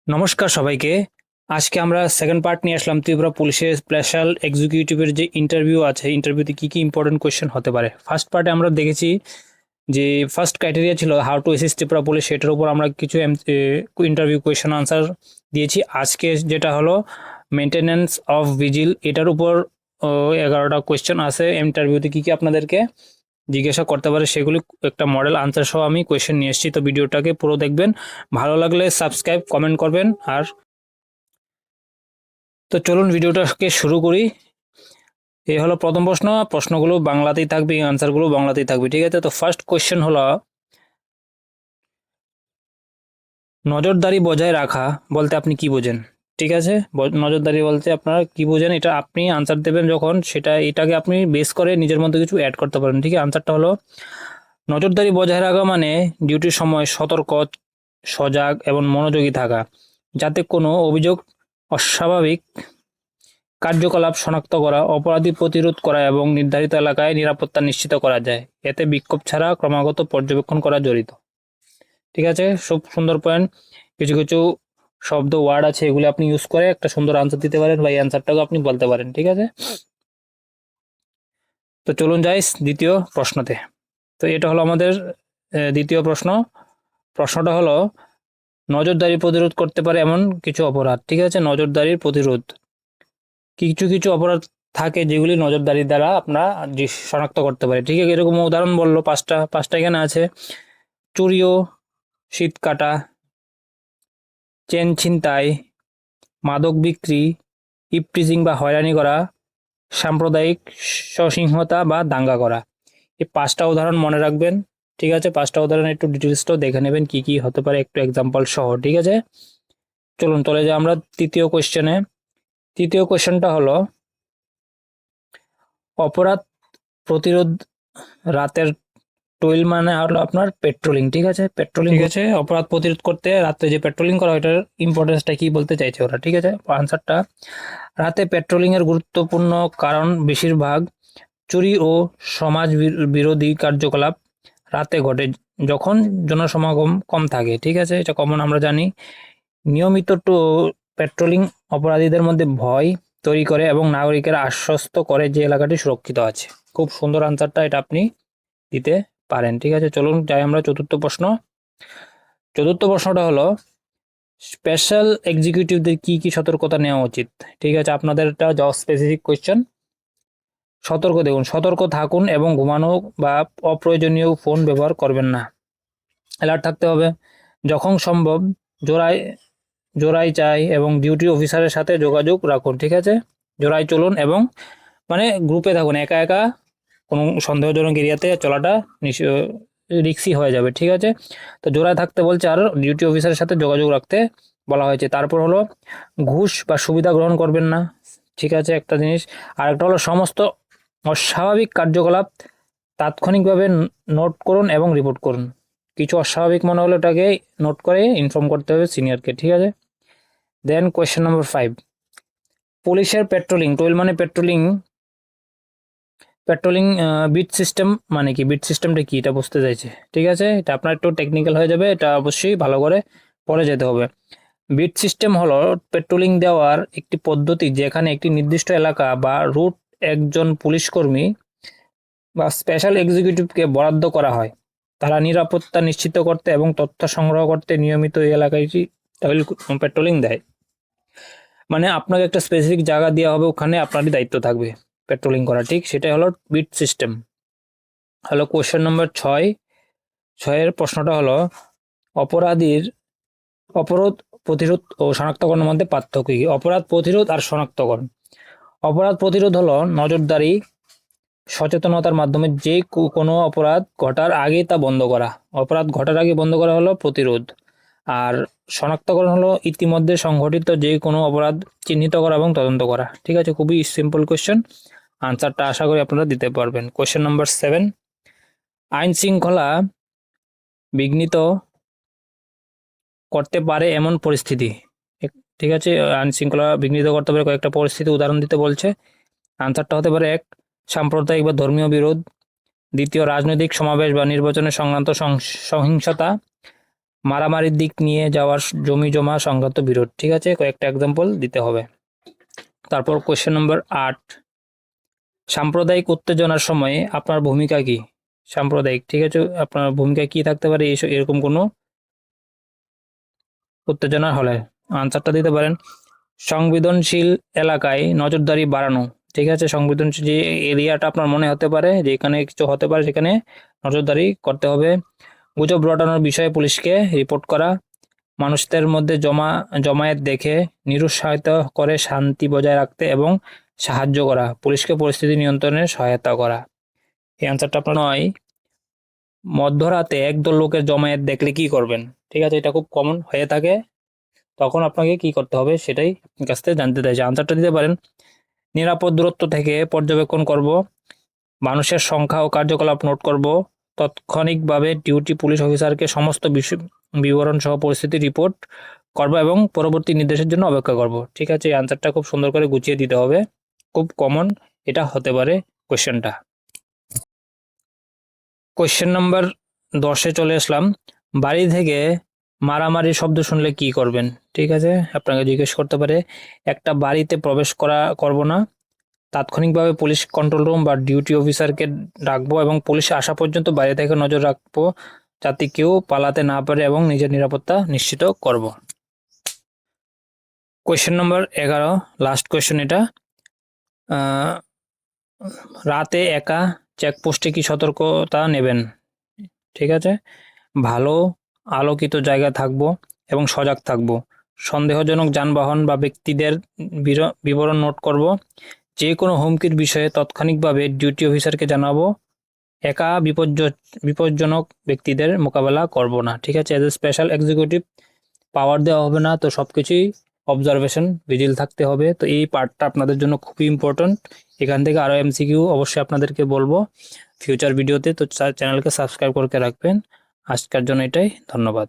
নমস্কার সবাইকে। আজকে আমরা সেকেন্ড পার্ট নিয়ে আসলাম ত্রিপুরা পুলিশের স্পেশাল এক্সিকিউটিভের যে ইন্টারভিউ আছে, ইন্টারভিউতে কি কি ইম্পর্টেন্ট কোয়েশ্চেন হতে পারে। ফার্স্ট পার্টে আমরা দেখেছি যে ফার্স্ট ক্রাইটেরিয়া ছিল how to assist Tripura police, সেটার উপর আমরা কিছু ইন্টারভিউ কোয়েশ্চেন আনসার দিয়েছি। আজকে যেটা হলো মেনটেনেন্স অফ ভিজিল, এটার উপর 11টা কোয়েশ্চেন আছে। ইন্টারভিউতে কি কি আপনাদেরকে জিজ্ঞাসা করতে পারে সেগুলি একটা মডেল আনসার সহ আমি কোয়েশ্চেন নিয়ে এসেছি। তো ভিডিওটাকে পুরো দেখবেন, ভালো লাগলে সাবস্ক্রাইব কমেন্ট করবেন। আর তো চলুন ভিডিওটাকে শুরু করি। এই হলো প্রথম প্রশ্ন, প্রশ্নগুলো বাংলাতেই থাকবে, আনসারগুলো বাংলাতেই থাকবে, ঠিক আছে। তো ফার্স্ট কোয়েশ্চেন হলো নজরদারি বজায় রাখা বলতে আপনি কি বোঝেন, ঠিক আছে। নজরদারি বলতে আপনারা কি বোঝেন, এটা আপনি আনসার দেবেন যখন, সেটা এটাকে আপনি বেস করে নিজের মধ্যে কিছু অ্যাড করতে পারেন, ঠিক আছে। আনসারটা হলো নজরদারি বজায় রাখা মানে ডিউটির সময় সতর্ক, সজাগ এবং মনোযোগী থাকা, যাতে কোনো অভিযোগ, অস্বাভাবিক কার্যকলাপ শনাক্ত করা, অপরাধী প্রতিরোধ করা এবং নির্ধারিত এলাকায় নিরাপত্তা নিশ্চিত করা যায়। এতে বিক্ষোভ ছাড়া ক্রমাগত পর্যবেক্ষণ করা জড়িত, ঠিক আছে। খুব সুন্দর পয়েন্ট। কিছু কিছু শব্দ ওয়ার্ড আছে, এগুলো আপনি ইউজ করে একটা সুন্দর আনসার দিতে পারেন বা এই আনসারটাও আপনি বলতে পারেন, ঠিক আছে। তো চলুন যাই দ্বিতীয় প্রশ্নতে। তো এটা হলো আমাদের দ্বিতীয় প্রশ্ন। প্রশ্নটা হলো নজরদারি প্রতিরোধ করতে পারে এমন কিছু অপরাধ, ঠিক আছে। নজরদারির প্রতিরোধ, কিছু কিছু অপরাধ থাকে যেগুলি নজরদারির দ্বারা আপনারা শনাক্ত করতে পারে, ঠিক আছে। এরকম উদাহরণ বললো পাঁচটা, পাঁচটা এখানে আছে: চুরি ও শীত কাটা, চেন ছিনতাই, মাদক বিক্রি, ইপটিজিং বা হয়রানি করা, সাম্প্রদায়িক সহিংসতা বা দাঙ্গা করা। এই পাঁচটা উদাহরণ মনে রাখবেন, ঠিক আছে। পাঁচটা উদাহরণ একটু ডিটেলসটাও দেখে নেবেন কি কি হতে পারে, একটু এক্সাম্পল সহ, ঠিক আছে। চলুন চলে যাই আমরা তৃতীয় কোয়েশ্চেনে। তৃতীয় কোয়েশ্চেনটা হলো অপরাধ প্রতিরোধ রাতের টোইল মানে হলো আপনার পেট্রোলিং, ঠিক আছে। পেট্রোলিং, ঠিক আছে। অপরাধ প্রতিরোধ করতে রাতে যে পেট্রোলিং করা হয়, এটার ইম্পর্টেন্সটা কি বলতে চাইছে ওরা, ঠিক আছে। আনসারটা রাতে পেট্রোলিং এর গুরুত্বপূর্ণ কারণ বেশিরভাগ চুরি ও সমাজ বিরোধী কার্যকলাপ রাতে ঘটে, যখন জনসমাগম কম থাকে, ঠিক আছে। এটা কমন আমরা জানি। নিয়মিত পেট্রোলিং অপরাধীদের মধ্যে ভয় তৈরি করে এবং নাগরিকেরা আশ্বস্ত করে যে এলাকাটি সুরক্ষিত আছে। খুব সুন্দর আনসারটা, এটা আপনি দিতে পারেন, ঠিক আছে। চলুন যাই আমরা চতুর্থ প্রশ্ন। চতুর্থ প্রশ্নটা হলো স্পেশাল এক্সিকিউটিভদের কি কি সতর্কতা নেওয়া উচিত, ঠিক আছে। আপনাদের এটা জব স্পেসিফিক কোয়েশ্চেন। সতর্ক দেখুন, সতর্ক থাকুন এবং ঘুমানো বা অপ্রয়োজনীয় ফোন ব্যবহার করবেন না, অ্যালার্ট থাকতে হবে। যখন সম্ভব জোড়ায় জোড়ায় চাই এবং ডিউটি অফিসারের সাথে যোগাযোগ রাখুন, ঠিক আছে। জোড়ায় চলুন এবং মানে গ্রুপে থাকুন, একা একা কোনো সন্দেহজনক এরিয়াতে চলাটা রিক্সি হয়ে যাবে, ঠিক আছে। তো জোড়ায় থাকতে বলছে আর ডিউটি অফিসারের সাথে যোগাযোগ রাখতে বলা হয়েছে। তারপর হলো ঘুষ বা সুবিধা গ্রহণ করবেন না, ঠিক আছে, একটা জিনিস। আর একটা হলো সমস্ত অস্বাভাবিক কার্যকলাপ তাৎক্ষণিকভাবে নোট করুন এবং রিপোর্ট করুন। কিছু অস্বাভাবিক মনে হলে ওটাকে নোট করে ইনফর্ম করতে হবে সিনিয়রকে, ঠিক আছে। দেন কোয়েশ্চেন নম্বর 5, পুলিশের পেট্রোলিং টোয়েল মানে পেট্রোলিং, পেট্রোলিং বিট সিস্টেম মানে কি, বিট সিস্টেমটা কি এটা বুঝতে চাইছে, ঠিক আছে। এটা আপনার একটু টেকনিক্যাল হয়ে যাবে, এটা অবশ্যই ভালো করে পড়ে যেতে হবে। বিট সিস্টেম হলো পেট্রোলিং দেওয়ার একটি পদ্ধতি যেখানে একটি নির্দিষ্ট এলাকা বা রুট একজন পুলিশ কর্মী বা স্পেশাল এক্সিকিউটিভকে বরাদ্দ করা হয়। তারা নিরাপত্তা নিশ্চিত করতে এবং তথ্য সংগ্রহ করতে নিয়মিত এই এলাকায় পেট্রোলিং দেয়। মানে আপনাকে একটা স্পেসিফিক জায়গা দেওয়া হবে, ওখানে আপনারই দায়িত্ব থাকবে পেট্রোলিং করা, ঠিক। সেটাই হলো বিট সিস্টেম। হলো কোয়েশ্চেন নম্বর 6। 6-এর প্রশ্নটা হলো অপরাধীর অপরাধ প্রতিরোধ ও শনাক্তকরণের মধ্যে পার্থক্য কি। অপরাধ প্রতিরোধ আর শনাক্তকরণ। অপরাধ প্রতিরোধ হলো নজরদারি সচেতনতার মাধ্যমে যে কোনো অপরাধ ঘটার আগে তা বন্ধ করা। অপরাধ ঘটার আগে বন্ধ করা হলো প্রতিরোধ। আর শনাক্তকরণ হলো ইতিমধ্যে সংঘটিত যে কোনো অপরাধ চিহ্নিত করা এবং তদন্ত করা, ঠিক আছে। খুবই সিম্পল কোয়েশ্চেন, আনসারটা আশা করি আপনারা দিতে পারবেন। কোয়েশ্চেন নম্বর 7, আইন শৃঙ্খলা বিঘ্নিত করতে পারে এমন পরিস্থিতি, ঠিক আছে। আইন শৃঙ্খলা বিঘ্নিত করতে পারে কয়েকটা পরিস্থিতি উদাহরণ দিতে বলছে। আনসারটা হতে পারে: 1, সাম্প্রদায়িক বা ধর্মীয় বিরোধ; 2, রাজনৈতিক সমাবেশ বা নির্বাচনের সংক্রান্ত সহিংসতা; মারামারির দিক নিয়ে যাওয়ার জমি জমা সংক্রান্ত বিরোধ। ঠিক আছে, কয়েকটা এক্সাম্পল দিতে হবে। তারপর কোয়েশ্চেন নম্বর 8, সাম্প্রদায়িক উত্তেজনার সময়ে আপনার ভূমিকা কি? সাম্প্রদায়িক, ঠিক আছে, আপনার ভূমিকা কি থাকতে পারে এরকম কোনো উত্তেজনা হলে? আনসারটা দিতে পারেন সংবেদনশীল এলাকায় নজরদারি বাড়ানো। ঠিক আছে, সংবেদনশীল যে এরিয়াটা আপনার মনে হতে পারে যে এখানে কিছু হতে পারে, সেখানে নজরদারি করতে হবে। গুজব রটানোর বিষয়ে পুলিশকে রিপোর্ট করা। মানুষদের মধ্যে জমায়েত দেখে নিরুৎসাহিত করে শান্তি বজায় রাখতে এবং সাহায্য করা। পুলিশকে পরিস্থিতি নিয়ন্ত্রণে সহায়তা করা। এই আনসারটা আপনার নয়। মধ্যরাতে একদল লোকের জমায়েত দেখলে কি করবেন? ঠিক আছে, এটা খুব কমন হয়ে থাকে, তখন আপনাকে কি করতে হবে সেটাই আপনার কাছ থেকে জানতে চাইছে। আনসারটা দিতে পারেন নিরাপদ দূরত্ব থেকে পর্যবেক্ষণ করব, মানুষের সংখ্যা ও কার্যকলাপ নোট করব, তাৎক্ষণিকভাবে ডিউটি পুলিশ অফিসারকে সমস্ত বিবরণ সহ পরিস্থিতি রিপোর্ট করব এবং পরবর্তী নির্দেশের জন্য অপেক্ষা করব। ঠিক আছে, এই আনসারটা খুব সুন্দর করে গুছিয়ে দিতে হবে, খুব কমন এটা হতে পারে কোয়েশ্চেনটা। কোয়েশ্চেন নাম্বার 10-এ চলে আসলাম। বাড়ি থেকে মারামারি শব্দ শুনলে কি করবেন? ঠিক আছে, আপনাকে জিজ্ঞেস করতে পারে একটা বাড়িতে প্রবেশ করব না, তাৎক্ষণিকভাবে পুলিশ কন্ট্রোল রুম বা ডিউটি অফিসারকে ডাকবো এবং পুলিশ আসা পর্যন্ত বাইরে থেকে নজর রাখবো যাতে কেউ পালাতে না পারে এবং নিজের নিরাপত্তা নিশ্চিত করব। কোয়েশ্চেন নম্বর 11, লাস্ট কোয়েশ্চেন এটা। রাতে একা চেকপোস্টে কি সতর্কতা নেবেন? ঠিক আছে, ভালো আলোকিত জায়গায় থাকবো এবং সজাগ থাকবো। সন্দেহজনক যানবাহন বা ব্যক্তিদের বিবরণ নোট করব। যে কোনো হুমকির বিষয়ে তাৎক্ষণিকভাবে ডিউটি অফিসারকে জানাবো। একা বিপজ্জনক ব্যক্তিদের মোকাবেলা করব না। ঠিক আছে, এজ এ স্পেশাল এক্সিকিউটিভ পাওয়ার দেওয়া হবে না, তো সব কিছুই অবজারভেশন ভিজিল থাকতে হবে। তো এই পার্টটা আপনাদের জন্য খুবই ইম্পর্ট্যান্ট। এখান থেকে আরও এমসিকিউ অবশ্যই আপনাদেরকে বলবো ফিউচার ভিডিওতে, তো চ্যানেলকে সাবস্ক্রাইব করে রাখবেন। আজকের জন্য এটাই, ধন্যবাদ।